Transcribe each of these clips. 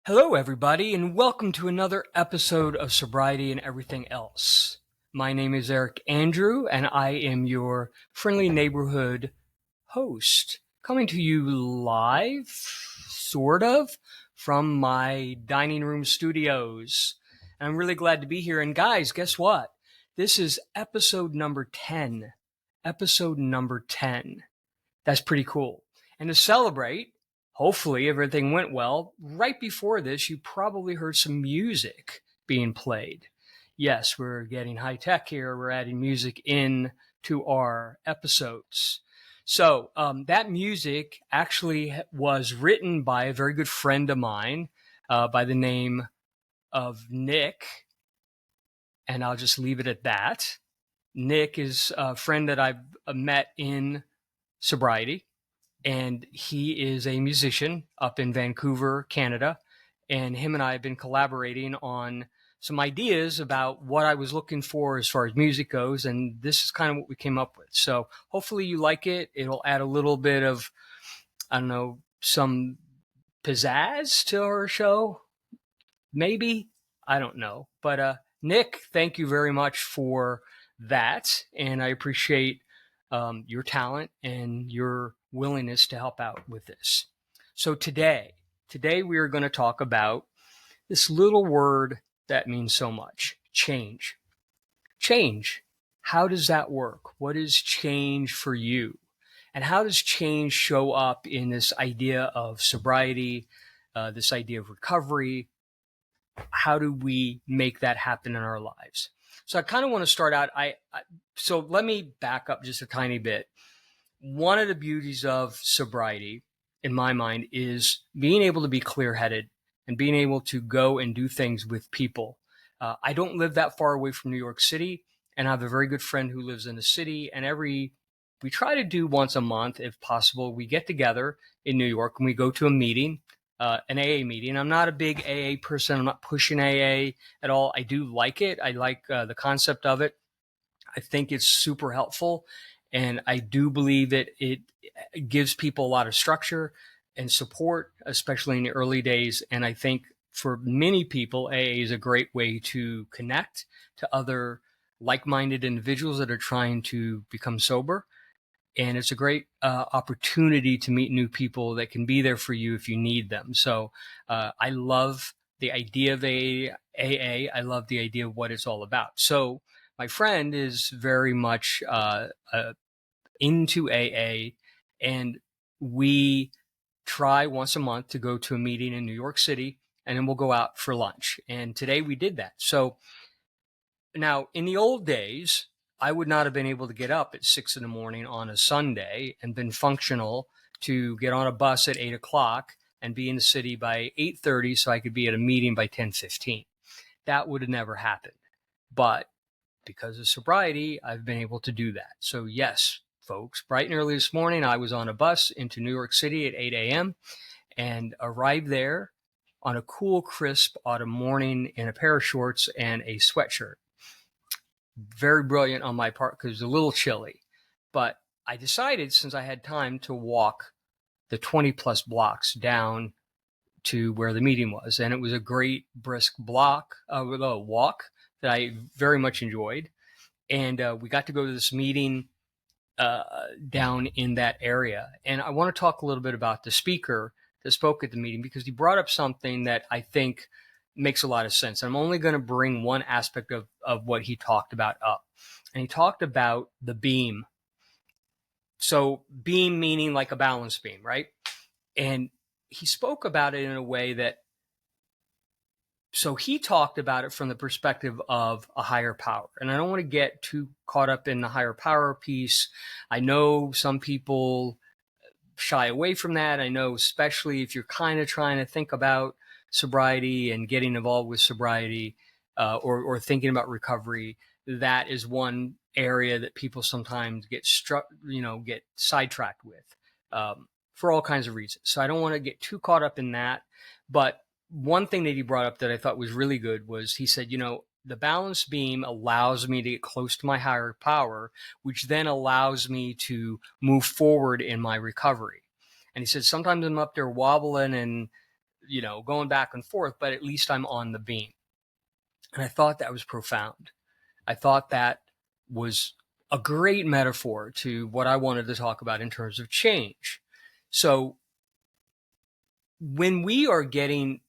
Hello, everybody, and welcome to another episode of Sobriety and Everything Else. My name is Eric Andrew, and I am your friendly neighborhood host, coming to you live, sort of, from my dining room studios. And I'm really glad to be here. And guys, guess what? This is episode number 10. Episode number 10. That's pretty cool. And to celebrate, hopefully everything went well. Right before this, you probably heard some music being played. Yes, we're getting high tech here. We're adding music in to our episodes. So that music actually was written by a very good friend of mine by the name of Nick. And I'll just leave it at that. Nick is a friend that I've met in Sobriety, and he is a musician up in Vancouver, Canada. And him and I have been collaborating on some ideas about what I was looking for as far as music goes. And this is kind of what we came up with. So hopefully you like it. It'll add a little bit of, I don't know, some pizzazz to our show. Maybe. I don't know. But Nick, thank you very much for that. And I appreciate your talent and your willingness to help out with this. So today we are going to talk about this little word that means so much: change. Change. How does that work? What is change for you? And how does change show up in this idea of sobriety, this idea of recovery? How do we make that happen in our lives? So I kind of want to start out. So let me back up just a tiny bit. One of the beauties of sobriety, in my mind, is being able to be clear-headed and being able to go and do things with people. I don't live that far away from New York City, and I have a very good friend who lives in the city. And we try to do once a month, if possible, we get together in New York and we go to a meeting. An AA meeting. I'm not a big AA person. I'm not pushing AA at all. I do like it. I like the concept of it. I think it's super helpful. And I do believe it gives people a lot of structure and support, especially in the early days. And I think for many people, AA is a great way to connect to other like-minded individuals that are trying to become sober. And it's a great opportunity to meet new people that can be there for you if you need them. So I love the idea of AA. I love the idea of what it's all about. So my friend is very much into AA, and we try once a month to go to a meeting in New York City, and then we'll go out for lunch. And today we did that. So now in the old days, I would not have been able to get up at 6 a.m. on a Sunday and been functional to get on a bus at 8 o'clock and be in the city by 8:30 so I could be at a meeting by 10:15. That would have never happened. But because of sobriety, I've been able to do that. So yes, folks, bright and early this morning, I was on a bus into New York City at 8 a.m. and arrived there on a cool, crisp autumn morning in a pair of shorts and a sweatshirt. Very brilliant on my part because it was a little chilly. But I decided, since I had time, to walk the 20 plus blocks down to where the meeting was. And it was a great brisk walk that I very much enjoyed. And we got to go to this meeting down in that area. And I want to talk a little bit about the speaker that spoke at the meeting, because he brought up something that I think makes a lot of sense. I'm only going to bring one aspect of what he talked about up. And he talked about the beam. So beam meaning like a balance beam, right? And he spoke about it in a way that, so he talked about it from the perspective of a higher power. And I don't want to get too caught up in the higher power piece. I know some people shy away from that. I know, especially if you're kind of trying to think about sobriety and getting involved with sobriety or thinking about recovery, that is one area that people sometimes get sidetracked with for all kinds of reasons. So I don't want to get too caught up in that. But one thing that he brought up that I thought was really good was, he said, the balance beam allows me to get close to my higher power, which then allows me to move forward in my recovery. And he said, sometimes I'm up there wobbling and going back and forth, but at least I'm on the beam. And I thought that was profound. I thought that was a great metaphor to what I wanted to talk about in terms of change. So when we are getting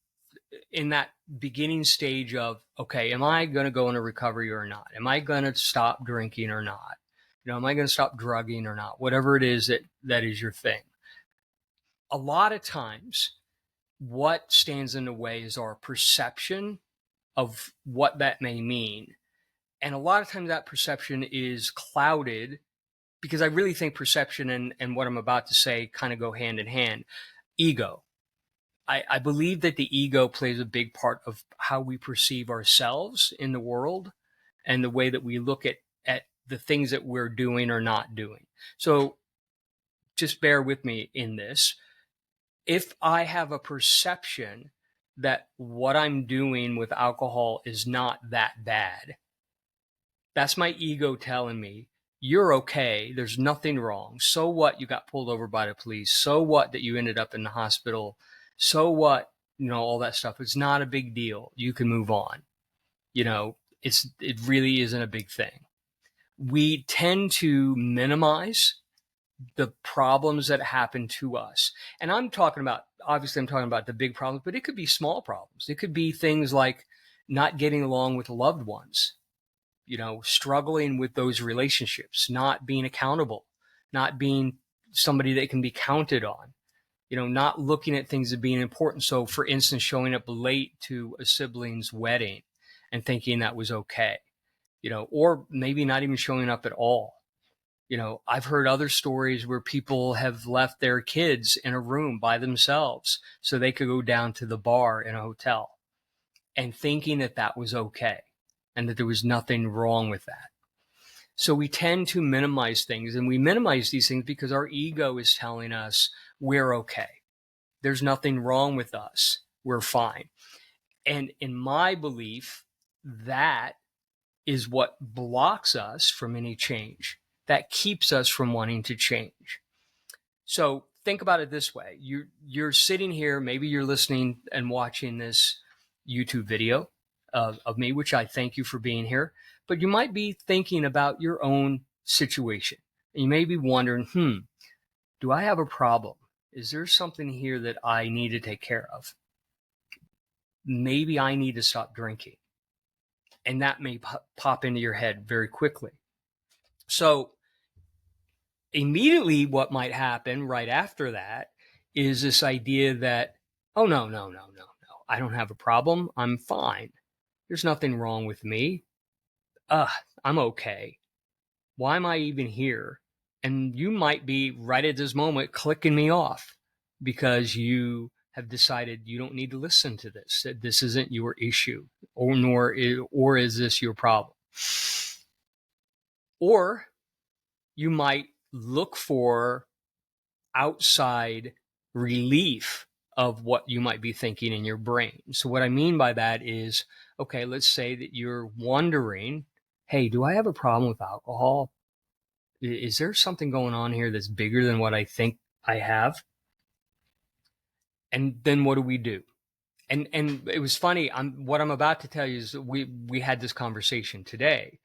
in that beginning stage of, okay, am I going to go into recovery or not? Am I going to stop drinking or not? Am I going to stop drugging or not? Whatever it is that is your thing. A lot of times, what stands in the way is our perception of what that may mean. And a lot of times that perception is clouded, because I really think perception and what I'm about to say kind of go hand in hand. Ego. I believe that the ego plays a big part of how we perceive ourselves in the world and the way that we look at the things that we're doing or not doing. So just bear with me in this. If I have a perception that what I'm doing with alcohol is not that bad, that's my ego telling me, you're okay. There's nothing wrong. So what you got pulled over by the police? So what that you ended up in the hospital? So what, all that stuff. It's not a big deal. You can move on. It really isn't a big thing. We tend to minimize the problems that happen to us. And obviously I'm talking about the big problems, but it could be small problems. It could be things like not getting along with loved ones, struggling with those relationships, not being accountable, not being somebody that can be counted on, not looking at things as being important. So for instance, showing up late to a sibling's wedding and thinking that was okay, or maybe not even showing up at all. I've heard other stories where people have left their kids in a room by themselves so they could go down to the bar in a hotel and thinking that that was okay and that there was nothing wrong with that. So we tend to minimize things, and we minimize these things because our ego is telling us we're okay. There's nothing wrong with us. We're fine. And in my belief, that is what blocks us from any change. That keeps us from wanting to change. So think about it this way. You're sitting here, maybe you're listening and watching this YouTube video of me, which I thank you for being here, but you might be thinking about your own situation. And you may be wondering, do I have a problem? Is there something here that I need to take care of? Maybe I need to stop drinking. And that may pop into your head very quickly. So immediately what might happen right after that is this idea that, oh, no. I don't have a problem. I'm fine. There's nothing wrong with me. I'm okay. Why am I even here? And you might be right at this moment clicking me off because you have decided you don't need to listen to this, that this isn't your issue, or is this your problem? Or you might look for outside relief of what you might be thinking in your brain. So what I mean by that is, okay, let's say that you're wondering, hey, do I have a problem with alcohol? Is there something going on here that's bigger than what I think I have? And then what do? And it was funny. What I'm about to tell you is we had this conversation today.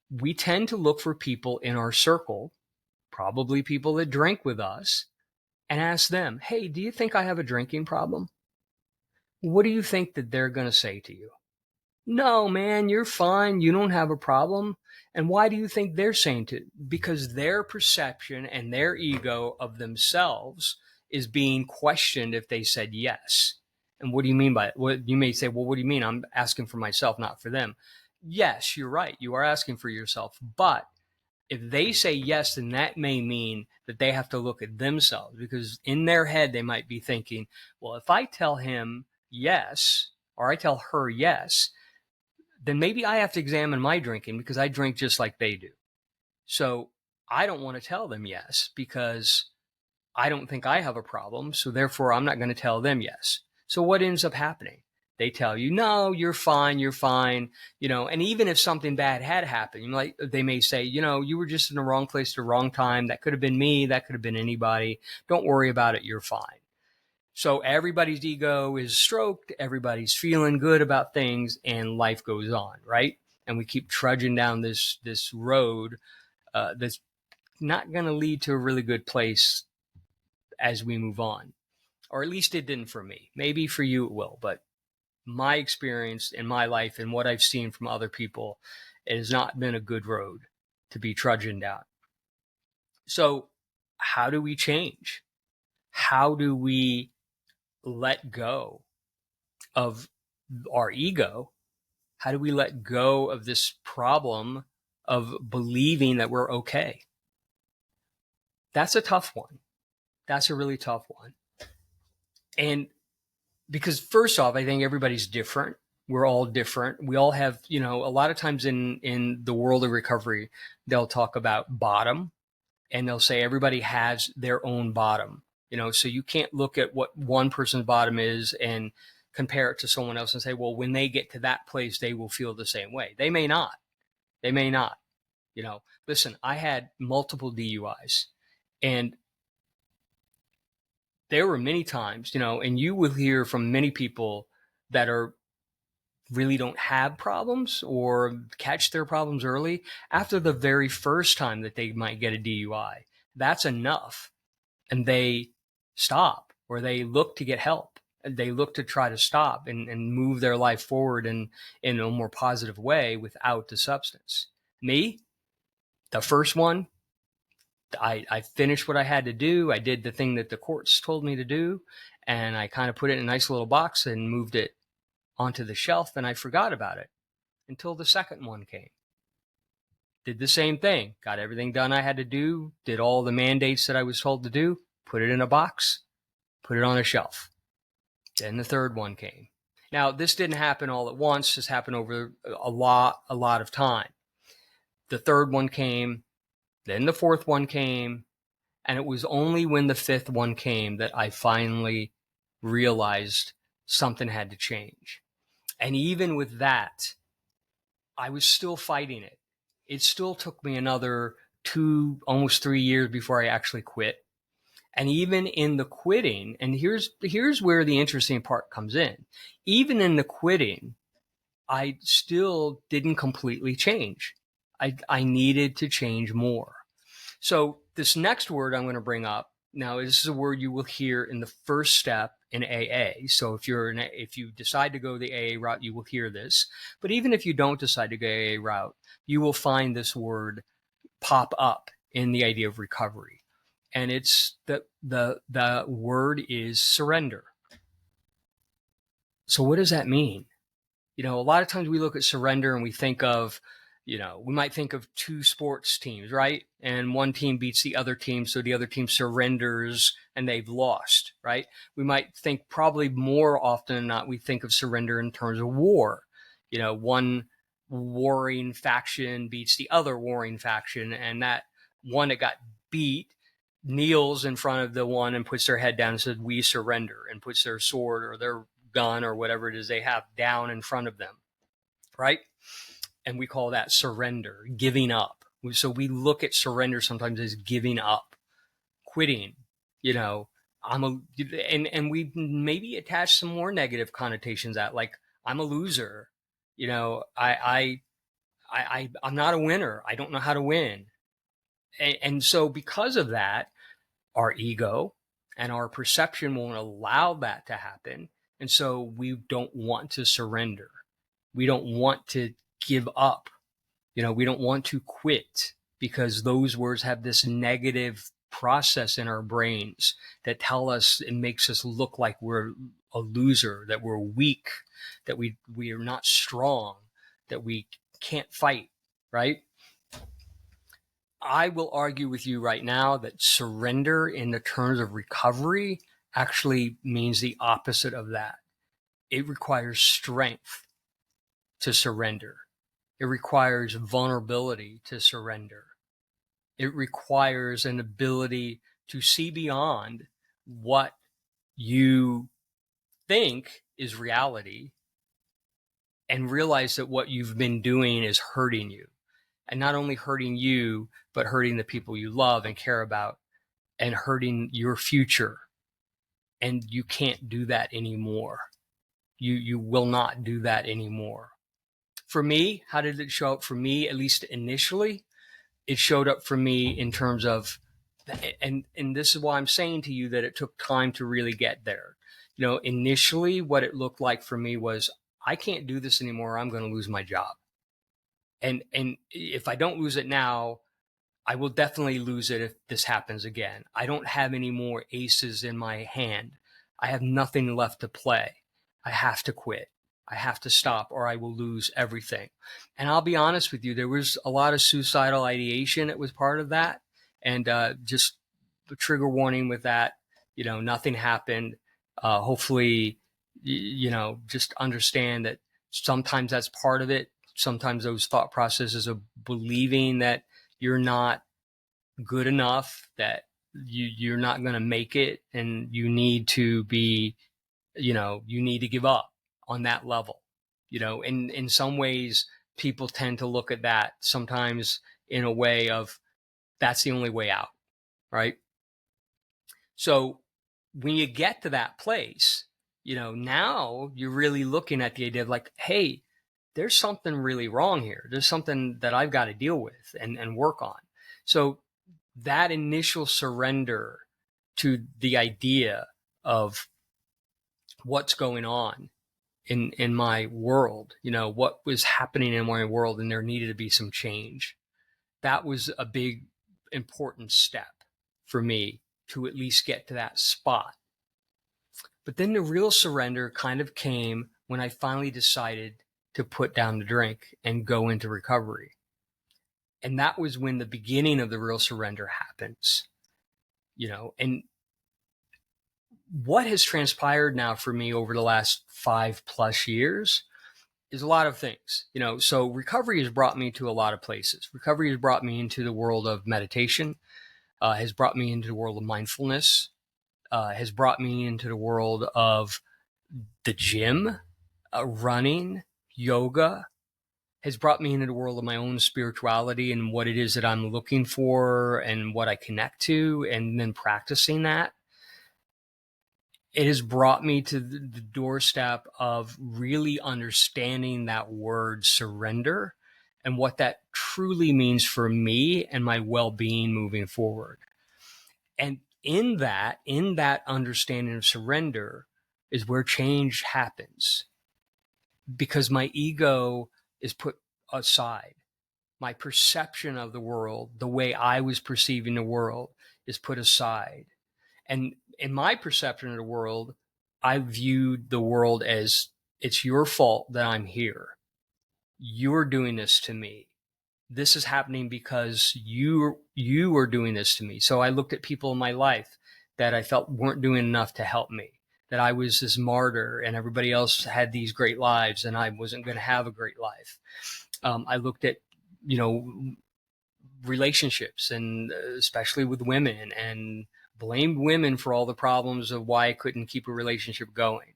We tend to look for people in our circle, probably people that drink with us, and ask them, hey, do you think I have a drinking problem? What do you think that they're going to say to you? No, man, you're fine. You don't have a problem. And why do you think they're saying to? Because their perception and their ego of themselves is being questioned if they said yes. And what do you mean by it? What you may say, well, what do you mean? I'm asking for myself, not for them. Yes, you're right. You are asking for yourself. But if they say yes, then that may mean that they have to look at themselves, because in their head, they might be thinking, well, if I tell him yes, or I tell her yes, then maybe I have to examine my drinking because I drink just like they do. So I don't want to tell them yes because I don't think I have a problem. So therefore, I'm not going to tell them yes. So what ends up happening? They tell you, no, you're fine, and even if something bad had happened, they may say, you were just in the wrong place at the wrong time. That could have been me. That could have been anybody. Don't worry about it. You're fine. So everybody's ego is stroked, everybody's feeling good about things, and life goes on, right? And we keep trudging down this road that's not going to lead to a really good place as we move on. Or at least it didn't for me. Maybe for you it will, but my experience in my life and what I've seen from other people, it has not been a good road to be trudging down. So how do we change? How do we let go of our ego? How do we let go of this problem of believing that we're okay? That's a tough one. That's a really tough one. And because first off, I think everybody's different. We're all different. We all have, a lot of times in the world of recovery, they'll talk about bottom, and they'll say everybody has their own bottom. So you can't look at what one person's bottom is and compare it to someone else and say, well, when they get to that place, they will feel the same way. They may not. They may not. Listen, I had multiple DUIs, and there were many times, and you will hear from many people that really don't have problems or catch their problems early after the very first time that they might get a DUI. That's enough. And they stop, or they look to get help. They look to try to stop and move their life forward in a more positive way without the substance. Me, the first one, I finished what I had to do. I did the thing that the courts told me to do, and I kind of put it in a nice little box and moved it onto the shelf, and I forgot about it until the second one came. Did the same thing, got everything done I had to do, did all the mandates that I was told to do, put it in a box, put it on a shelf. Then the third one came. Now, this didn't happen all at once. This happened over a lot of time. The third one came, then the fourth one came, and it was only when the fifth one came that I finally realized something had to change. And even with that, I was still fighting it. It still took me another 2, almost 3 years before I actually quit. And even in the quitting, and here's where the interesting part comes in. Even in the quitting, I still didn't completely change. I needed to change more. So this next word I'm going to bring up now, this is a word you will hear in the first step in AA. So if you decide to go the AA route, you will hear this. But even if you don't decide to go AA route, you will find this word pop up in the idea of recovery. And it's the word is surrender. So what does that mean? A lot of times we look at surrender and we think of, we might think of two sports teams, right? And one team beats the other team, so the other team surrenders and they've lost, right? We might think probably more often than not, we think of surrender in terms of war. One warring faction beats the other warring faction, and that one that got beat kneels in front of the one and puts their head down and says, "We surrender," and puts their sword or their gun or whatever it is they have down in front of them, right? And we call that surrender, giving up. So we look at surrender sometimes as giving up, quitting. And we maybe attach some more negative connotations at, like, I'm a loser. I'm not a winner. I don't know how to win. And so because of that, our ego and our perception won't allow that to happen. And so we don't want to surrender. We don't want to give up. We don't want to quit, because those words have this negative process in our brains that tell us, it makes us look like we're a loser, that we're weak, that we are not strong, that we can't fight, right? I will argue with you right now that surrender in the terms of recovery actually means the opposite of that. It requires strength to surrender. It requires vulnerability to surrender. It requires an ability to see beyond what you think is reality and realize that what you've been doing is hurting you. And not only hurting you, but hurting the people you love and care about, and hurting your future. And you can't do that anymore. You will not do that anymore. For me, how did it show up for me, at least initially? It showed up for me in terms of, and this is why I'm saying to you that it took time to really get there. Initially what it looked like for me was, I can't do this anymore. I'm going to lose my job. And if I don't lose it now, I will definitely lose it if this happens again. I don't have any more aces in my hand. I have nothing left to play. I have to quit. I have to stop, or I will lose everything. And I'll be honest with you, there was a lot of suicidal ideation that was part of that. And just the trigger warning with that, nothing happened. Hopefully, just understand that sometimes that's part of it. Sometimes those thought processes of believing that you're not good enough, that you're not going to make it, and you need to be, you need to give up on that level. In some ways, people tend to look at that sometimes in a way of, that's the only way out, right? So when you get to that place, now you're really looking at the idea of like, hey, there's something really wrong here. There's something that I've got to deal with and work on. So that initial surrender to the idea of what's going on in my world, what was happening in my world, and there needed to be some change. That was a big, important step for me to at least get to that spot. But then the real surrender kind of came when I finally decided to put down the drink and go into recovery. And that was when the beginning of the real surrender happens, and what has transpired now for me over the last 5+ years is a lot of things, so recovery has brought me to a lot of places. Recovery has brought me into the world of meditation, has brought me into the world of mindfulness, has brought me into the world of the gym, running, yoga, has brought me into the world of my own spirituality and what it is that I'm looking for and what I connect to, and then practicing that. It has brought me to the doorstep of really understanding that word surrender and what that truly means for me and my well-being moving forward. And in that understanding of surrender is where change happens, because my ego is put aside. My perception of the world, the way I was perceiving the world, is put aside. And in my perception of the world, I viewed the world as, it's your fault that I'm here. You're doing this to me. This is happening because you are doing this to me. So I looked at people in my life that I felt weren't doing enough to help me, that I was this martyr and everybody else had these great lives and I wasn't going to have a great life. I looked at, relationships, and especially with women, and blamed women for all the problems of why I couldn't keep a relationship going.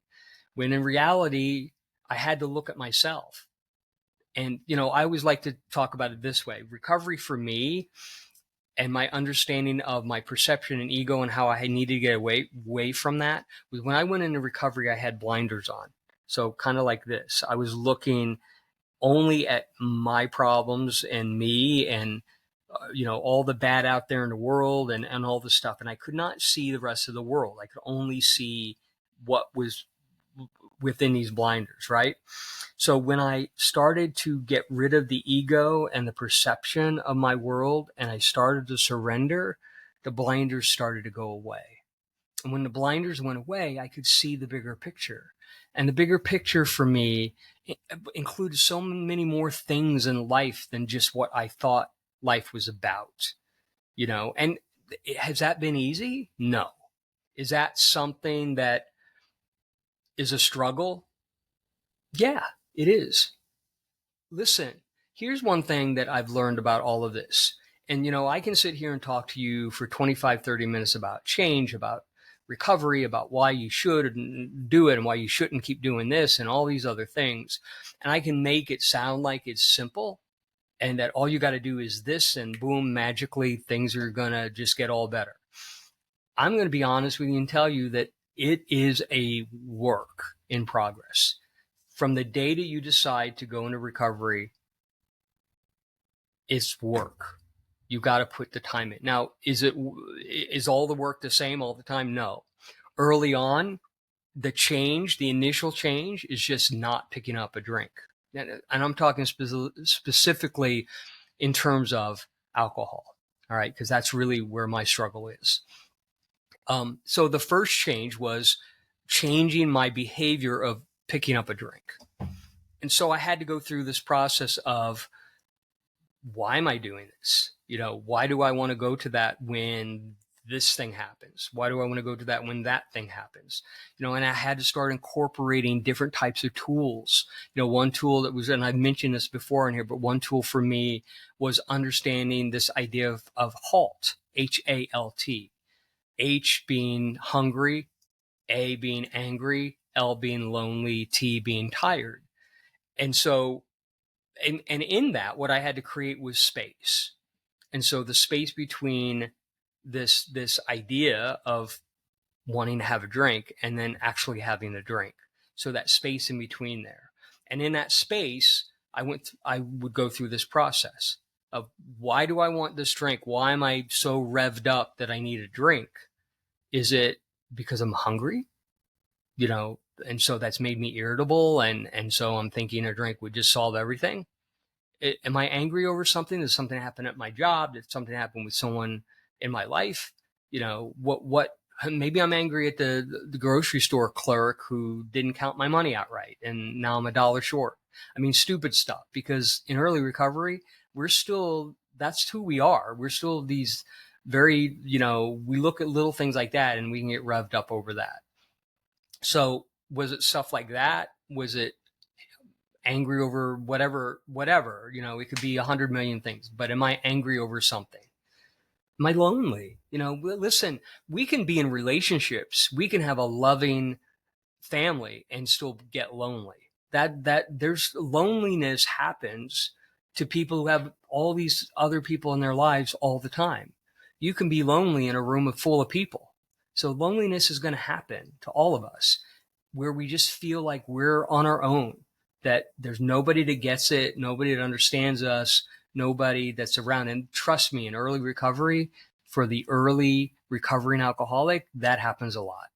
When in reality, I had to look at myself. And, I always like to talk about it this way. Recovery for me, and my understanding of my perception and ego and how I needed to get away from that, was when I went into recovery, I had blinders on. So kind of like this, I was looking only at my problems and me and, all the bad out there in the world and all the stuff. And I could not see the rest of the world. I could only see what was within these blinders, right? So when I started to get rid of the ego and the perception of my world, and I started to surrender, the blinders started to go away. And when the blinders went away, I could see the bigger picture. And the bigger picture for me included so many more things in life than just what I thought life was about, and has that been easy? No. Is that something that is a struggle? Yeah, it is. Listen, here's one thing that I've learned about all of this. And, I can sit here and talk to you for 25, 30 minutes about change, about recovery, about why you should do it and why you shouldn't keep doing this and all these other things. And I can make it sound like it's simple and that all you got to do is this, and boom, magically things are going to just get all better. I'm going to be honest with you and tell you that it is a work in progress. From the day that you decide to go into recovery, it's work. You got to put the time in. Now, is all the work the same all the time? No. Early on, the initial change is just not picking up a drink. And I'm talking specifically in terms of alcohol. All right. Because that's really where my struggle is. So the first change was changing my behavior of picking up a drink. And so I had to go through this process of, why am I doing this? Why do I want to go to that when this thing happens? Why do I want to go to that when that thing happens? And I had to start incorporating different types of tools. One tool that was, and I've mentioned this before in here, but one tool for me was understanding this idea of HALT, HALT. H being hungry, A being angry, L being lonely, T being tired. And so, and in that, what I had to create was space. And so the space between this idea of wanting to have a drink and then actually having a drink. So that space in between there. And in that space, I would go through this process of, why do I want this drink? Why am I so revved up that I need a drink? Is it because I'm hungry? And so that's made me irritable. And so I'm thinking a drink would just solve everything. Am I angry over something? Did something happen at my job? Did something happen with someone in my life? Maybe I'm angry at the grocery store clerk who didn't count my money out right, and now I'm $1 short. I mean, stupid stuff, because in early recovery, that's who we are. We're still these very, we look at little things like that and we can get revved up over that. So was it stuff like that? Was it angry over whatever, it could be 100 million things, but am I angry over something? Am I lonely? Listen, we can be in relationships. We can have a loving family and still get lonely. That there's loneliness happens to people who have all these other people in their lives all the time. You can be lonely in a room full of people. So loneliness is going to happen to all of us, where we just feel like we're on our own, that there's nobody that gets it, nobody that understands us, nobody that's around. And trust me, in early recovery, for the early recovering alcoholic, that happens a lot.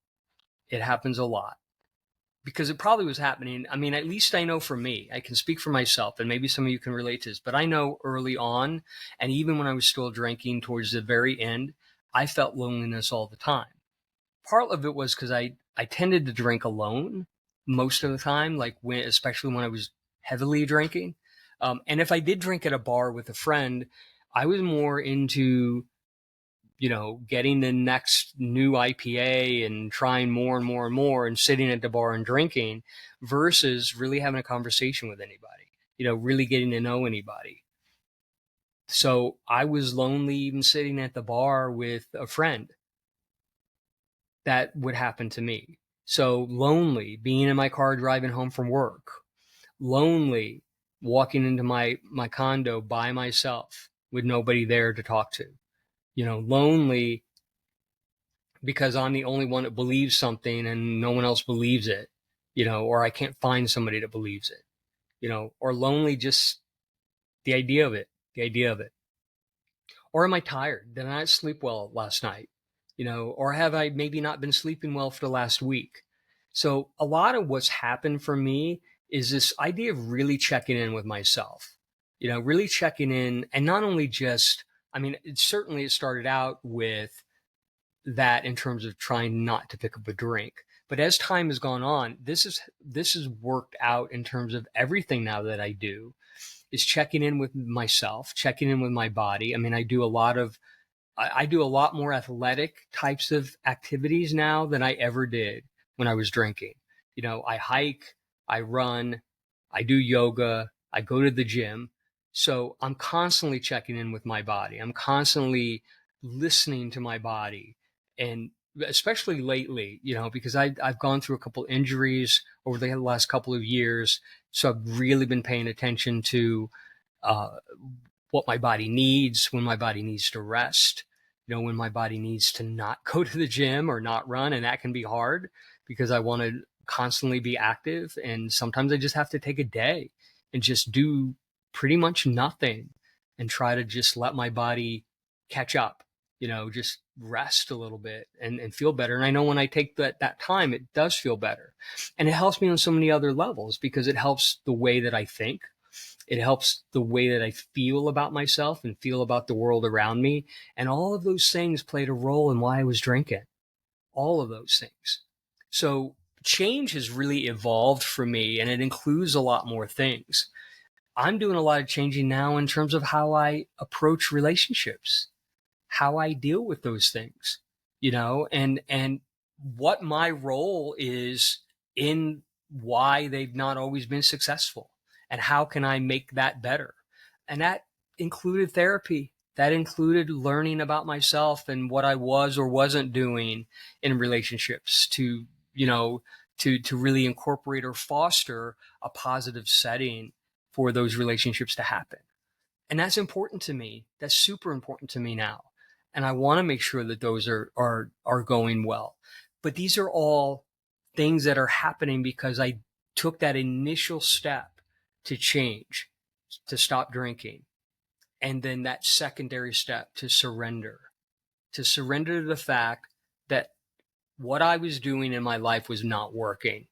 It happens a lot, because it probably was happening. I mean, at least I know for me, I can speak for myself, and maybe some of you can relate to this, but I know early on, and even when I was still drinking towards the very end, I felt loneliness all the time. Part of it was because I tended to drink alone most of the time, especially when I was heavily drinking. And if I did drink at a bar with a friend, I was more into, getting the next new IPA and trying more and more and more and sitting at the bar and drinking, versus really having a conversation with anybody, really getting to know anybody. So I was lonely even sitting at the bar with a friend. That would happen to me. So lonely being in my car driving home from work, lonely walking into my condo by myself with nobody there to talk to, lonely because I'm the only one that believes something and no one else believes it, or I can't find somebody that believes it, or lonely, just the idea of it. Or am I tired? Did I not sleep well last night? Or have I maybe not been sleeping well for the last week? So a lot of what's happened for me is this idea of really checking in with myself, really checking in. And not only just, it started out with that in terms of trying not to pick up a drink. But as time has gone on, this is worked out in terms of everything now that I do, is checking in with myself, checking in with my body. I do a lot more athletic types of activities now than I ever did when I was drinking. I hike, I run, I do yoga, I go to the gym. So I'm constantly checking in with my body. I'm constantly listening to my body. And especially lately, because I've gone through a couple injuries over the last couple of years. So I've really been paying attention to what my body needs, when my body needs to rest. when my body needs to not go to the gym or not run, and that can be hard because I want to constantly be active. And sometimes I just have to take a day and just do pretty much nothing and try to just let my body catch up, just rest a little bit and feel better. And I know when I take that time, it does feel better. And it helps me on so many other levels because it helps the way that I think. It helps the way that I feel about myself and feel about the world around me. And all of those things played a role in why I was drinking. All of those things. So change has really evolved for me, and it includes a lot more things. I'm doing a lot of changing now in terms of how I approach relationships, how I deal with those things, and what my role is in why they've not always been successful and how can I make that better. And that included therapy. That included learning about myself and what I was or wasn't doing in relationships to really incorporate or foster a positive setting for those relationships to happen. And that's important to me. That's super important to me now. And I want to make sure that those are going well. But these are all things that are happening because I took that initial step to change, to stop drinking. And then that secondary step to surrender to the fact that what I was doing in my life was not working.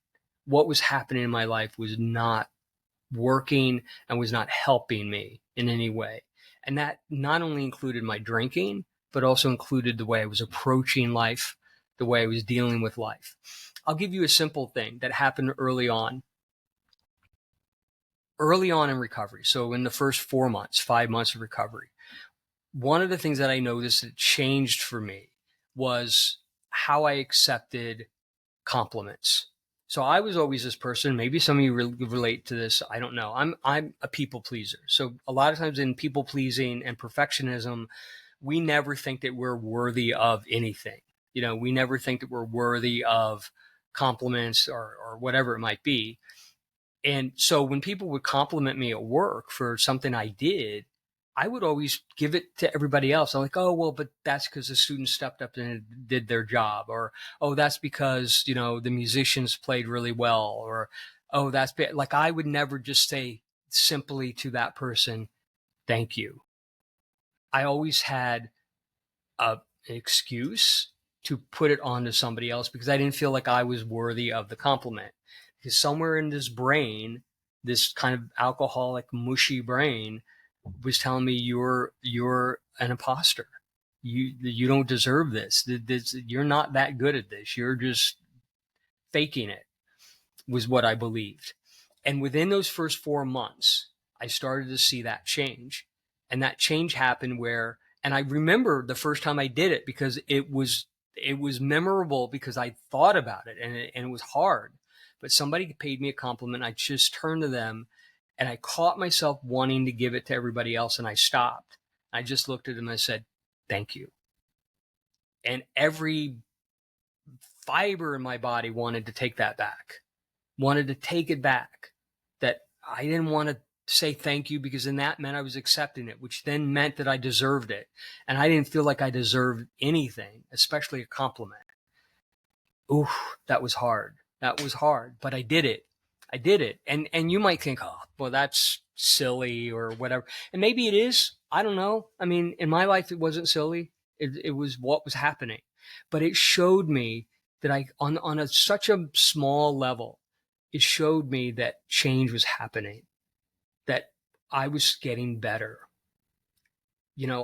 What was happening in my life was not working and was not helping me in any way. And that not only included my drinking, but also included the way I was approaching life, the way I was dealing with life. I'll give you a simple thing that happened early on in recovery. So in the first 5 months of recovery, one of the things that I noticed that changed for me was how I accepted compliments. So I was always this person. Maybe some of you relate to this. I don't know. I'm a people pleaser. So a lot of times in people pleasing and perfectionism, we never think that we're worthy of anything. We never think that we're worthy of compliments or whatever it might be. And so when people would compliment me at work for something I did, I would always give it to everybody else. I'm like, oh, well, but that's because the students stepped up and did their job. Or, oh, that's because, the musicians played really well. Or, oh, that's like, I would never just say simply to that person, thank you. I always had an excuse to put it onto somebody else because I didn't feel like I was worthy of the compliment. Because somewhere in this brain, this kind of alcoholic, mushy brain was telling me you're an imposter. You don't deserve this. You're not that good at this. You're just faking it, was what I believed. And within those first 4 months, I started to see that change. And that change happened and I remember the first time I did it because it was memorable because I thought about it and it was hard. But somebody paid me a compliment. I just turned to them and I caught myself wanting to give it to everybody else, and I stopped. I just looked at them and I said, thank you. And every fiber in my body wanted to take that back, wanted to take it back. That I didn't want to say thank you because then that meant I was accepting it, which then meant that I deserved it. And I didn't feel like I deserved anything, especially a compliment. Ooh, that was hard. But I did it. And you might think, oh, well, that's silly or whatever. And maybe it is. I don't know. I mean, in my life, it wasn't silly. It was what was happening. But it showed me that on such a small level, it showed me that change was happening, that I was getting better.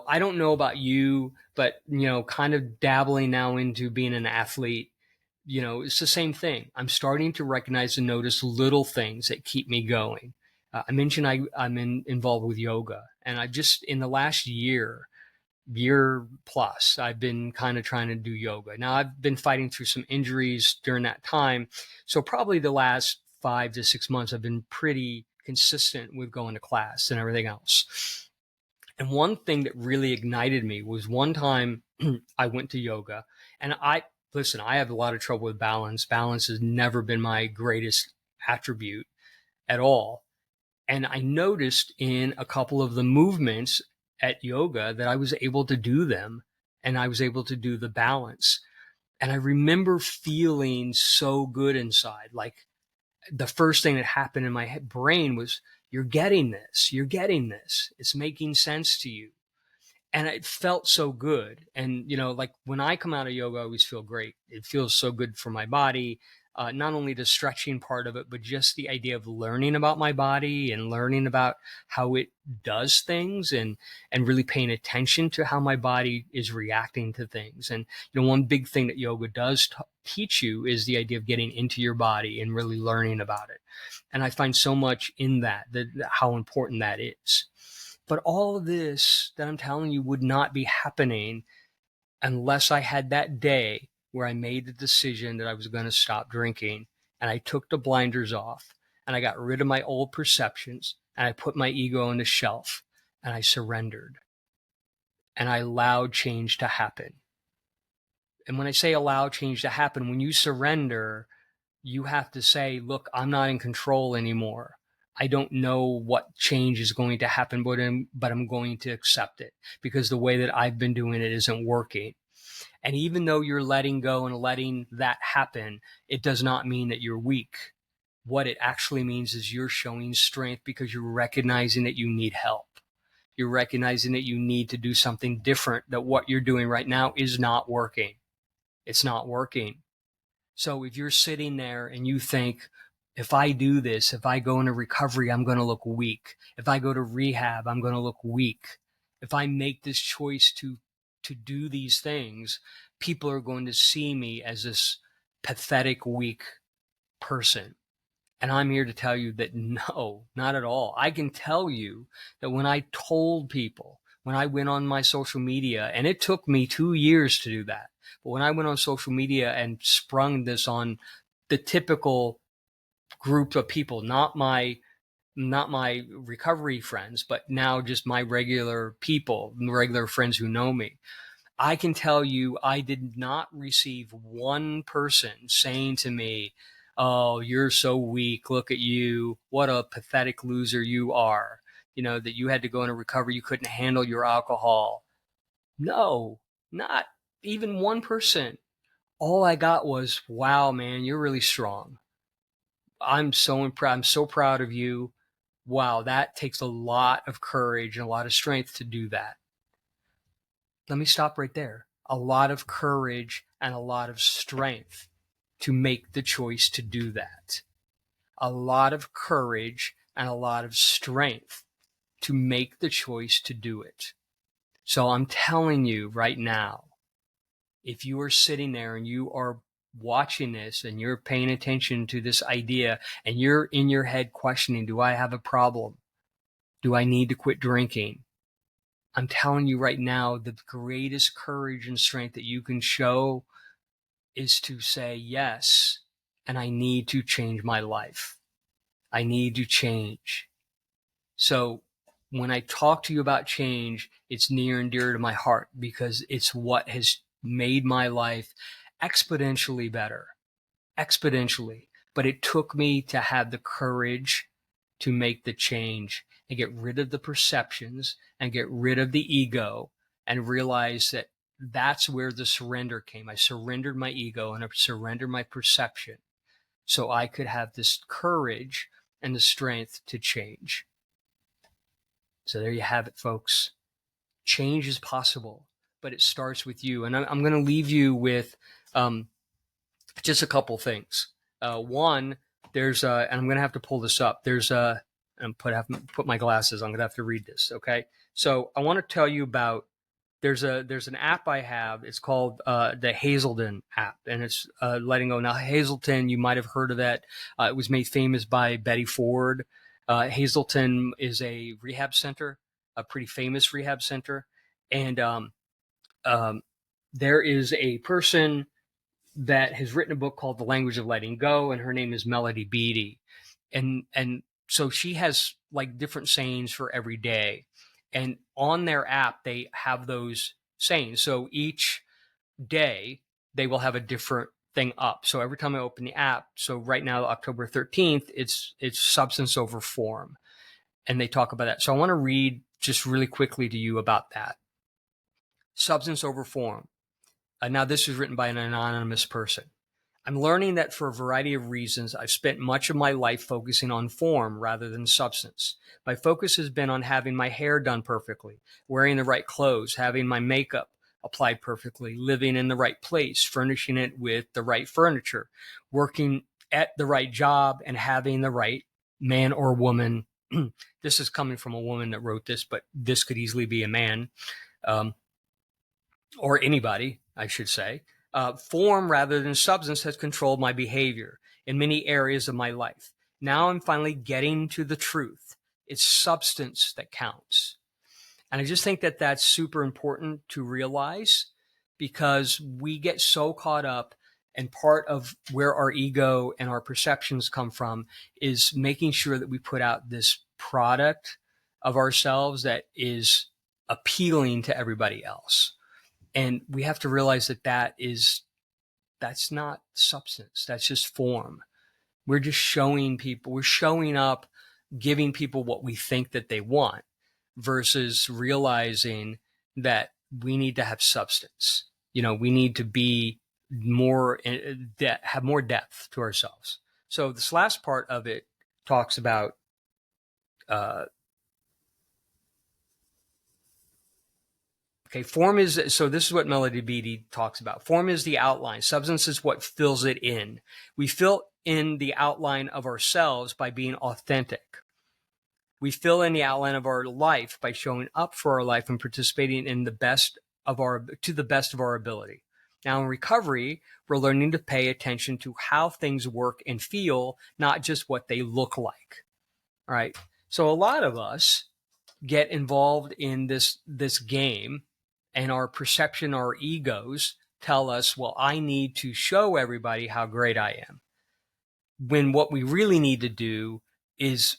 I don't know about you, but, kind of dabbling now into being an athlete, it's the same thing. I'm starting to recognize and notice little things that keep me going. I mentioned I'm involved with yoga, and I just in the last year plus, I've been kind of trying to do yoga. Now I've been fighting through some injuries during that time, so probably the last 5 to 6 months I've been pretty consistent with going to class and everything else. And one thing that really ignited me was one time I went to yoga, and I have a lot of trouble with balance. Balance has never been my greatest attribute at all. And I noticed in a couple of the movements at yoga that I was able to do them and I was able to do the balance. And I remember feeling so good inside. Like the first thing that happened in my brain was, you're getting this. You're getting this. It's making sense to you. And it felt so good. And, like when I come out of yoga, I always feel great. It feels so good for my body. Not only the stretching part of it, but just the idea of learning about my body and learning about how it does things, and really paying attention to how my body is reacting to things. And, one big thing that yoga does teach you is the idea of getting into your body and really learning about it. And I find so much in that how important that is. But all of this that I'm telling you would not be happening unless I had that day where I made the decision that I was going to stop drinking, and I took the blinders off, and I got rid of my old perceptions, and I put my ego on the shelf, and I surrendered, and I allowed change to happen. And when I say allow change to happen, when you surrender, you have to say, look, I'm not in control anymore. I don't know what change is going to happen, but I'm going to accept it, because the way that I've been doing it isn't working. And even though you're letting go and letting that happen, it does not mean that you're weak. What it actually means is you're showing strength, because you're recognizing that you need help. You're recognizing that you need to do something different, that what you're doing right now is not working. It's not working. So if you're sitting there and you think, if I do this, if I go into recovery, I'm going to look weak. If I go to rehab, I'm going to look weak. If I make this choice to do these things, people are going to see me as this pathetic, weak person. And I'm here to tell you that no, not at all. I can tell you that when I told people, when I went on my social media, and it took me 2 years to do that, but when I went on social media and sprung this on the typical group of people, not my recovery friends, but now just my regular people, regular friends who know me, I can tell you I did not receive one person saying to me, oh, you're so weak. Look at you. What a pathetic loser you are. That you had to go into recovery. You couldn't handle your alcohol. No, not even one person. All I got was, wow, man, you're really strong. I'm so proud of you. Wow, that takes a lot of courage and a lot of strength to do that. Let me stop right there. A lot of courage and a lot of strength to make the choice to do that. A lot of courage and a lot of strength to make the choice to do it. So I'm telling you right now, if you are sitting there and you are watching this and you're paying attention to this idea and you're in your head questioning, do I have a problem? Do I need to quit drinking? I'm telling you right now, the greatest courage and strength that you can show is to say yes, and I need to change my life. I need to change. So when I talk to you about change, it's near and dear to my heart, because it's what has made my life exponentially better, exponentially. But it took me to have the courage to make the change and get rid of the perceptions and get rid of the ego and realize that that's where the surrender came. I surrendered my ego and I surrendered my perception so I could have this courage and the strength to change. So there you have it, folks. Change is possible, but it starts with you. And I'm going to leave you with just a couple things. One, and I'm going to have to pull this up. And put my glasses. I'm going to have to read this. Okay. So I want to tell you about, there's an app I have. It's called the Hazelden app, and it's letting go. Now, Hazelden, you might have heard of that. It was made famous by Betty Ford. Hazelden is a rehab center, a pretty famous rehab center. And there is a person that has written a book called The Language of Letting Go, and her name is Melody Beattie. And so she has like different sayings for every day. And on their app, they have those sayings. So each day, they will have a different thing up. So every time I open the app, so right now, October 13th, it's substance over form. And they talk about that. So I want to read just really quickly to you about that. Substance over form. Now, this was written by an anonymous person. I'm learning that for a variety of reasons, I've spent much of my life focusing on form rather than substance. My focus has been on having my hair done perfectly, wearing the right clothes, having my makeup applied perfectly, living in the right place, furnishing it with the right furniture, working at the right job, and having the right man or woman. This is coming from a woman that wrote this, but this could easily be a man. Or anybody, I should say. Form rather than substance has controlled my behavior in many areas of my life. Now I'm finally getting to the truth. It's substance that counts. And I just think that that's super important to realize, because we get so caught up, and part of where our ego and our perceptions come from is making sure that we put out this product of ourselves that is appealing to everybody else. And we have to realize that that's not substance. That's just form. We're just showing people, we're showing up, giving people what we think that they want, versus realizing that we need to have substance. We need to be more, have more depth to ourselves. So this last part of it talks about, form is, so this is what Melody Beattie talks about. Form is the outline. Substance is what fills it in. We fill in the outline of ourselves by being authentic. We fill in the outline of our life by showing up for our life and participating in to the best of our ability. Now, in recovery, we're learning to pay attention to how things work and feel, not just what they look like. All right. So a lot of us get involved in this game, and our perception, our egos tell us, well, I need to show everybody how great I am. When what we really need to do is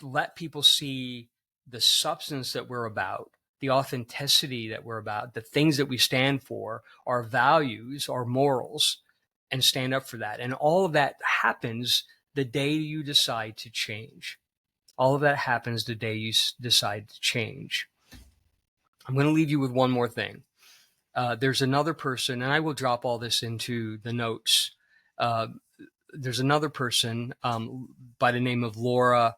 let people see the substance that we're about, the authenticity that we're about, the things that we stand for, our values, our morals, and stand up for that. And all of that happens the day you decide to change. All of that happens the day you decide to change. I'm going to leave you with one more thing. There's another person, and I will drop all this into the notes. There's another person by the name of Laura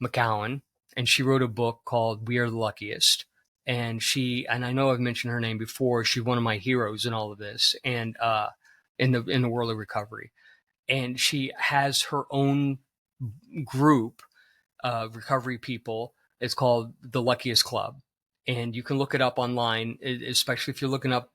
McKowen, and she wrote a book called We Are the Luckiest. And I know I've mentioned her name before. She's one of my heroes in all of this, and in the world of recovery. And she has her own group of recovery people. It's called the Luckiest Club. And you can look it up online, especially if you're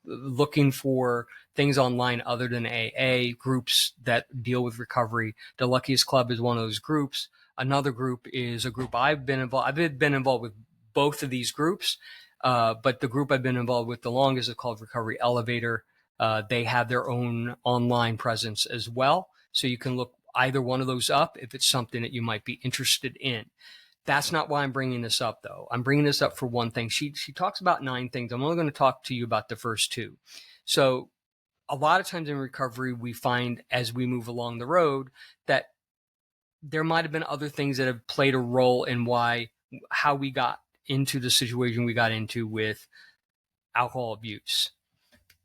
looking for things online other than AA, groups that deal with recovery. The Luckiest Club is one of those groups. Another group is a group I've been involved with both of these groups. But the group I've been involved with the longest is called Recovery Elevator. They have their own online presence as well. So you can look either one of those up if it's something that you might be interested in. That's not why I'm bringing this up, though. I'm bringing this up for one thing. She talks about 9 things. I'm only going to talk to you about the first 2. So a lot of times in recovery, we find as we move along the road that there might have been other things that have played a role in how we got into the situation we got into with alcohol abuse.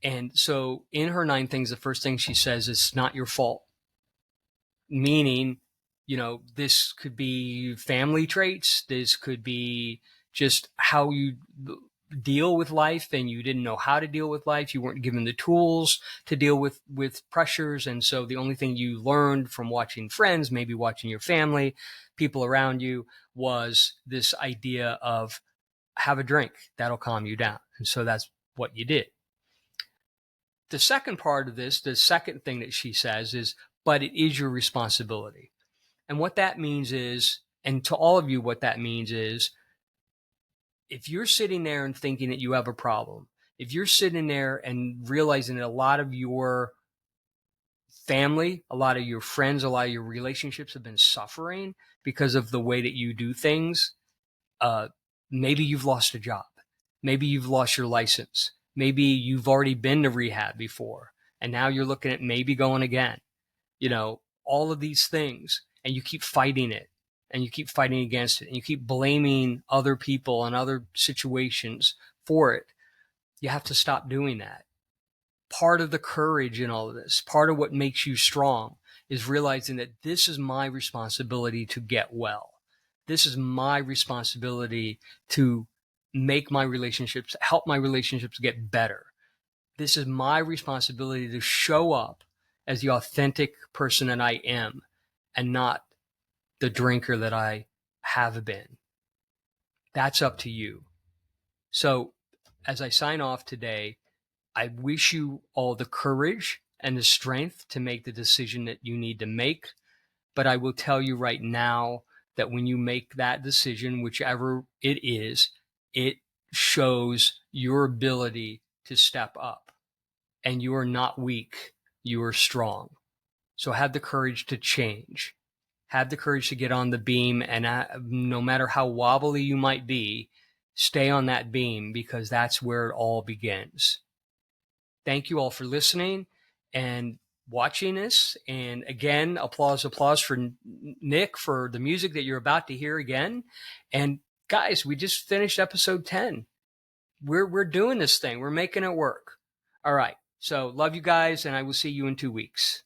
And so in her 9 things, the first thing she says is, it's not your fault. Meaning, this could be family traits. This could be just how you deal with life, and you didn't know how to deal with life. You weren't given the tools to deal with pressures. And so the only thing you learned from watching friends, maybe watching your family, people around you, was this idea of have a drink. That'll calm you down. And so that's what you did. The second part of this, the second thing that she says is, but it is your responsibility. And what that means is, and to all of you, what that means is, if you're sitting there and thinking that you have a problem, if you're sitting there and realizing that a lot of your family, a lot of your friends, a lot of your relationships have been suffering because of the way that you do things, maybe you've lost a job. Maybe you've lost your license. Maybe you've already been to rehab before, and now you're looking at maybe going again. All of these things, and you keep fighting it, and you keep fighting against it, and you keep blaming other people and other situations for it. You have to stop doing that. Part of the courage in all of this, part of what makes you strong, is realizing that this is my responsibility to get well. This is my responsibility to make my relationships, help my relationships get better. This is my responsibility to show up as the authentic person that I am and not the drinker that I have been. That's up to you. So as I sign off today, I wish you all the courage and the strength to make the decision that you need to make. But I will tell you right now that when you make that decision, whichever it is, it shows your ability to step up. And you are not weak. You are strong. So have the courage to change. Have the courage to get on the beam. And no matter how wobbly you might be, stay on that beam, because that's where it all begins. Thank you all for listening and watching this. And again, applause for Nick for the music that you're about to hear again. And guys, we just finished episode 10. We're doing this thing. We're making it work. All right. So love you guys, and I will see you in 2 weeks.